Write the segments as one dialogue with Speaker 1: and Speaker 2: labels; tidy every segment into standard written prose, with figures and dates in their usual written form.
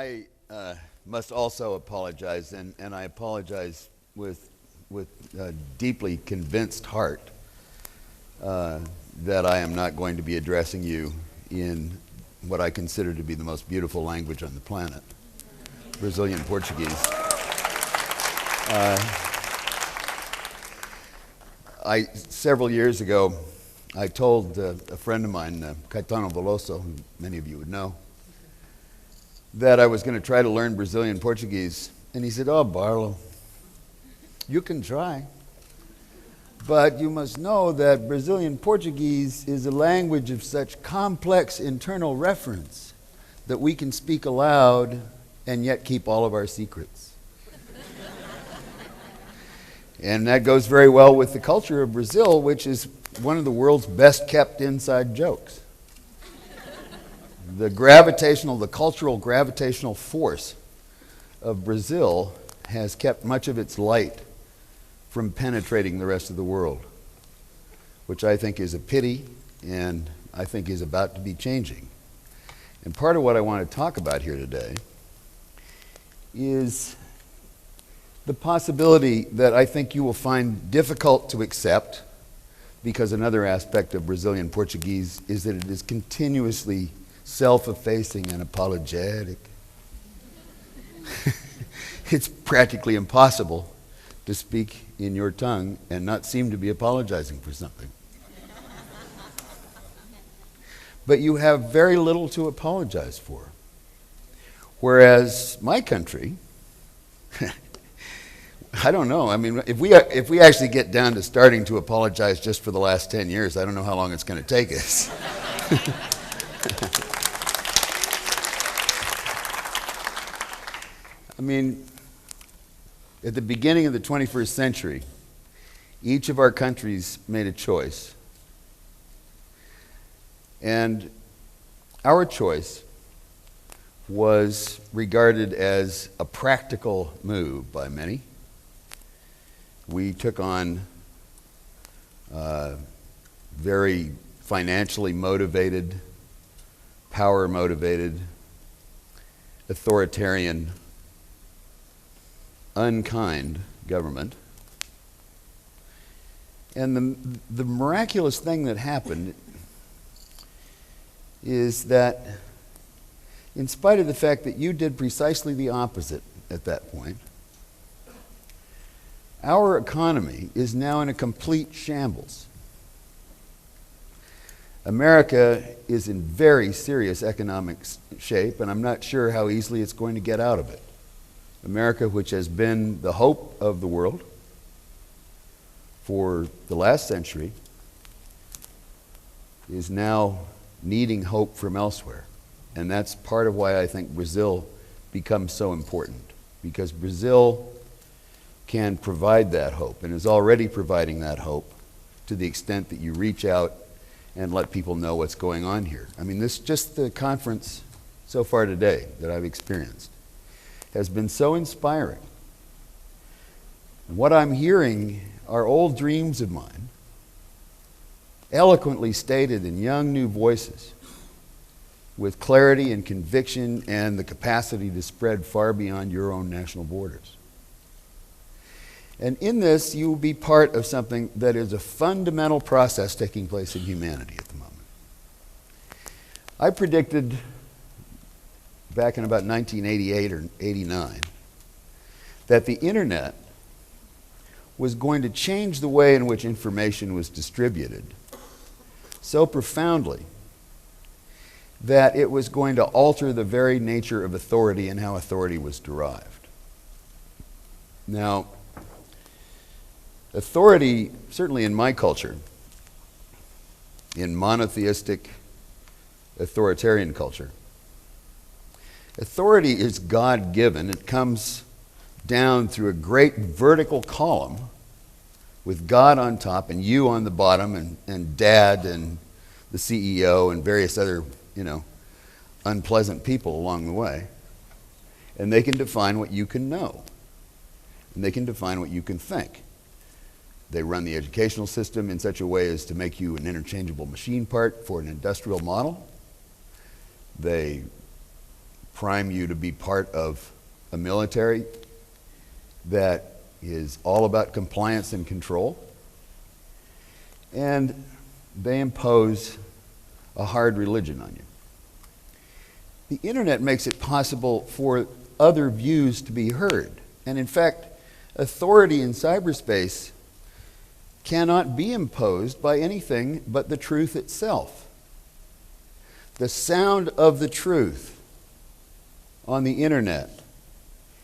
Speaker 1: I must also apologize, and I apologize with a deeply convinced heart that I am not going to be addressing you in what I consider to be the most beautiful language on the planet, Brazilian Portuguese. Several years ago, I told a friend of mine, Caetano Veloso, who many of you would know, that I was going to try to learn Brazilian Portuguese. And he said, "Oh, Barlow, you can try. But you must know that Brazilian Portuguese is a language of such complex internal reference that we can speak aloud and yet keep all of our secrets." And that goes very well with the culture of Brazil, which is one of the world's best kept inside jokes. The cultural gravitational force of Brazil has kept much of its light from penetrating the rest of the world, which I think is a pity and I think is about to be changing. And part of what I want to talk about here today is the possibility that I think you will find difficult to accept, because another aspect of Brazilian Portuguese is that it is continuously self-effacing and apologetic. It's practically impossible to speak in your tongue and not seem to be apologizing for something. But you have very little to apologize for. Whereas my country, I don't know. I mean, if we actually get down to starting to apologize just for the last 10 years, I don't know how long it's going to take us. I mean, at the beginning of the 21st century, each of our countries made a choice. And our choice was regarded as a practical move by many. We took on very financially motivated, power motivated, authoritarian, unkind government. And the miraculous thing that happened is that, in spite of the fact that you did precisely the opposite at that point, our economy is now in a complete shambles. America is in very serious economic shape, and I'm not sure how easily it's going to get out of it. America, which has been the hope of the world for the last century, is now needing hope from elsewhere. And that's part of why I think Brazil becomes so important, because Brazil can provide that hope and is already providing that hope to the extent that you reach out and let people know what's going on here. I mean, just the conference so far today that I've experienced has been so inspiring. And what I'm hearing are old dreams of mine, eloquently stated in young new voices, with clarity and conviction and the capacity to spread far beyond your own national borders. And in this, you will be part of something that is a fundamental process taking place in humanity at the moment. I predicted back in about 1988 or 89 that the internet was going to change the way in which information was distributed so profoundly that it was going to alter the very nature of authority and how authority was derived. Now, authority, certainly in my culture, in monotheistic authoritarian culture, authority is God-given. It comes down through a great vertical column with God on top and you on the bottom, and Dad and the CEO and various other, unpleasant people along the way. And they can define what you can know. And they can define what you can think. They run the educational system in such a way as to make you an interchangeable machine part for an industrial model. They prime you to be part of a military that is all about compliance and control. And they impose a hard religion on you. The internet makes it possible for other views to be heard. And in fact, authority in cyberspace cannot be imposed by anything but the truth itself. The sound of the truth on the internet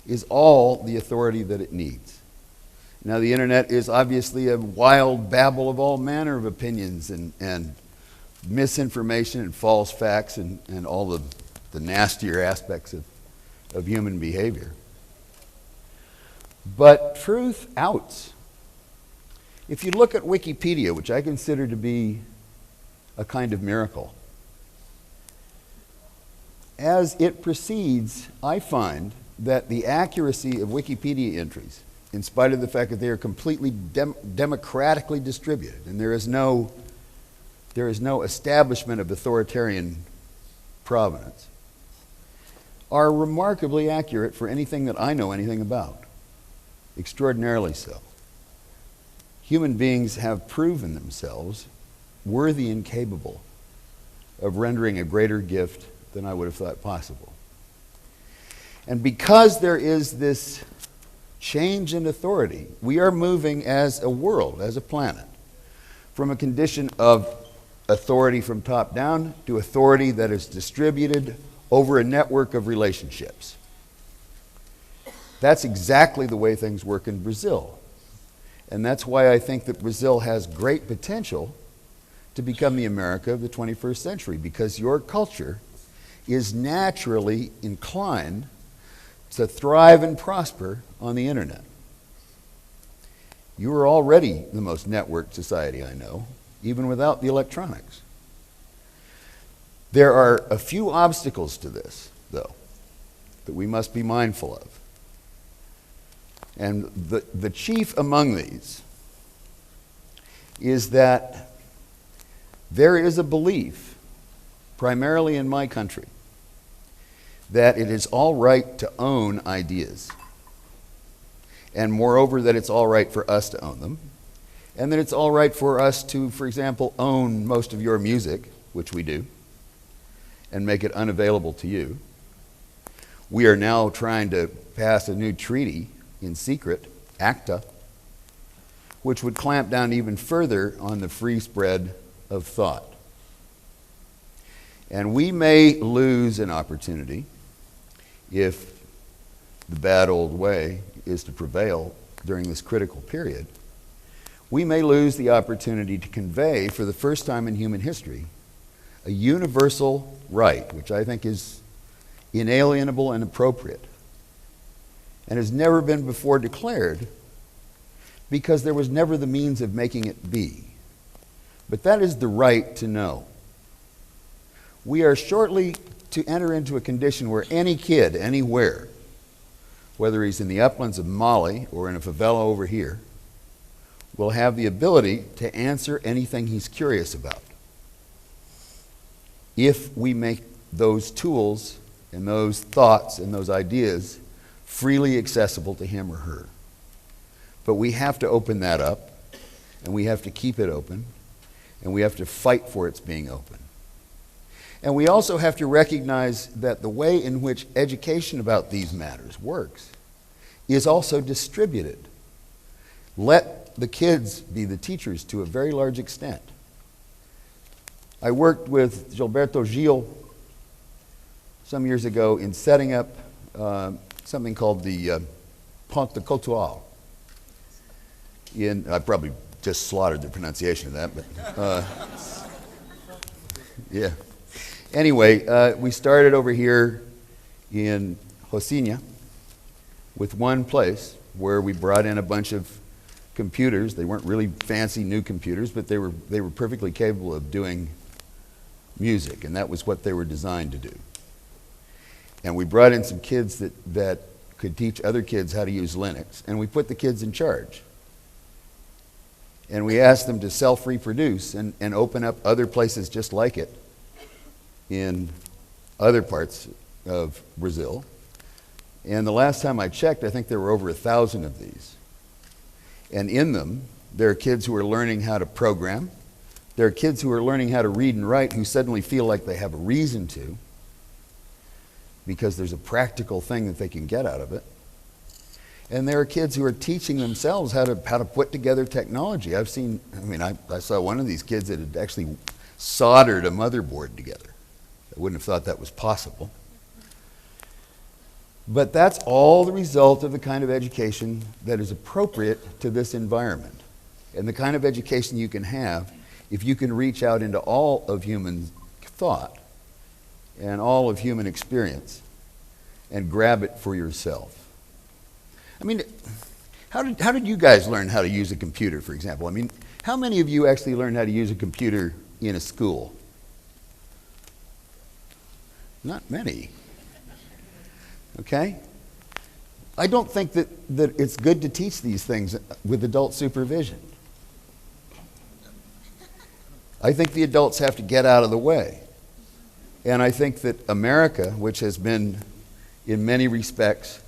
Speaker 1: is all the authority that it needs. Now, the internet is obviously a wild babble of all manner of opinions and misinformation and false facts and all the nastier aspects of human behavior. But truth outs. If you look at Wikipedia, which I consider to be a kind of miracle, as it proceeds, I find that the accuracy of Wikipedia entries, in spite of the fact that they are completely democratically distributed, and there is no establishment of authoritarian provenance, are remarkably accurate for anything that I know anything about. Extraordinarily so. Human beings have proven themselves worthy and capable of rendering a greater gift than I would have thought possible. And because there is this change in authority, we are moving as a world, as a planet, from a condition of authority from top down to authority that is distributed over a network of relationships. That's exactly the way things work in Brazil. And that's why I think that Brazil has great potential to become the America of the 21st century, because your culture is naturally inclined to thrive and prosper on the internet. You are already the most networked society I know, even without the electronics. There are a few obstacles to this, though, that we must be mindful of. And the chief among these is that there is a belief, primarily in my country, that it is all right to own ideas. And moreover, that it's all right for us to own them. And that it's all right for us to, for example, own most of your music, which we do, and make it unavailable to you. We are now trying to pass a new treaty in secret, ACTA, which would clamp down even further on the free spread of thought. And we may lose an opportunity, if the bad old way is to prevail during this critical period, we may lose the opportunity to convey, for the first time in human history, a universal right, which I think is inalienable and appropriate, and has never been before declared, because there was never the means of making it be. But that is the right to know. We are shortly to enter into a condition where any kid, anywhere, whether he's in the uplands of Mali or in a favela over here, will have the ability to answer anything he's curious about, if we make those tools and those thoughts and those ideas freely accessible to him or her. But we have to open that up, and we have to keep it open, and we have to fight for its being open. And we also have to recognize that the way in which education about these matters works is also distributed. Let the kids be the teachers to a very large extent. I worked with Gilberto Gil some years ago in setting up something called the Ponte de Cotoau. I probably just slaughtered the pronunciation of that, but yeah. Anyway, we started over here in Rocinha with one place where we brought in a bunch of computers. They weren't really fancy new computers, but they were perfectly capable of doing music, and that was what they were designed to do. And we brought in some kids that could teach other kids how to use Linux, and we put the kids in charge. And we asked them to self-reproduce and open up other places just like it in other parts of Brazil. And the last time I checked, I think there were over 1,000 of these. And in them, there are kids who are learning how to program. There are kids who are learning how to read and write who suddenly feel like they have a reason to, because there's a practical thing that they can get out of it. And there are kids who are teaching themselves how to put together technology. I saw one of these kids that had actually soldered a motherboard together. I wouldn't have thought that was possible. But that's all the result of the kind of education that is appropriate to this environment, and the kind of education you can have if you can reach out into all of human thought and all of human experience and grab it for yourself. I mean, how did you guys learn how to use a computer, for example? I mean, how many of you actually learned how to use a computer in a school? Not many. Okay? I don't think that it's good to teach these things with adult supervision. I think the adults have to get out of the way. And I think that America, which has been, in many respects,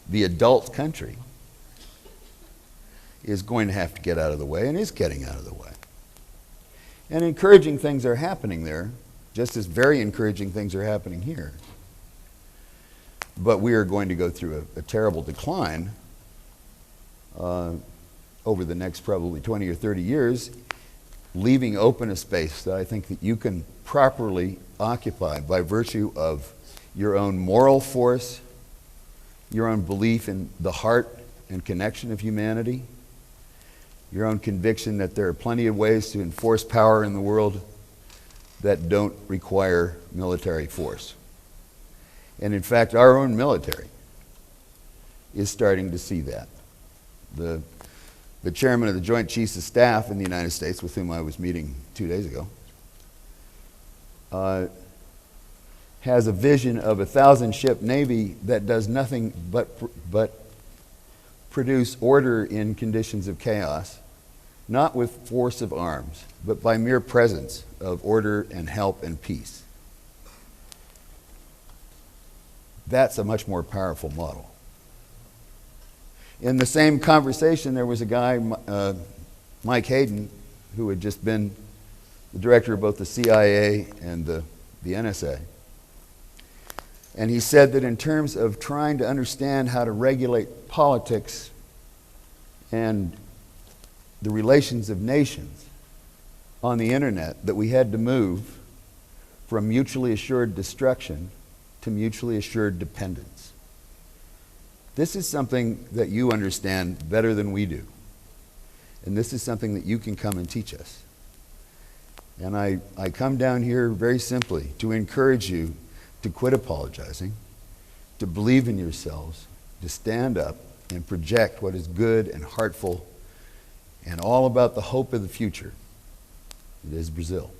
Speaker 1: the adult country, is going to have to get out of the way and is getting out of the way. And encouraging things are happening there, just as very encouraging things are happening here. But we are going to go through a terrible decline over the next probably 20 or 30 years, leaving open a space that I think that you can properly occupy by virtue of your own moral force, your own belief in the heart and connection of humanity, your own conviction that there are plenty of ways to enforce power in the world that don't require military force. And in fact, our own military is starting to see that. The chairman of the Joint Chiefs of Staff in the United States, with whom I was meeting 2 days ago, has a vision of a 1,000-ship Navy that does nothing but produce order in conditions of chaos, not with force of arms, but by mere presence of order and help and peace. That's a much more powerful model. In the same conversation, there was a guy, Mike Hayden, who had just been the director of both the CIA and the NSA. And he said that in terms of trying to understand how to regulate politics and the relations of nations on the internet, that we had to move from mutually assured destruction to mutually assured dependence. This is something that you understand better than we do. And this is something that you can come and teach us. And I come down here very simply to encourage you to quit apologizing, to believe in yourselves, to stand up and project what is good and heartful and all about the hope of the future. It is Brazil.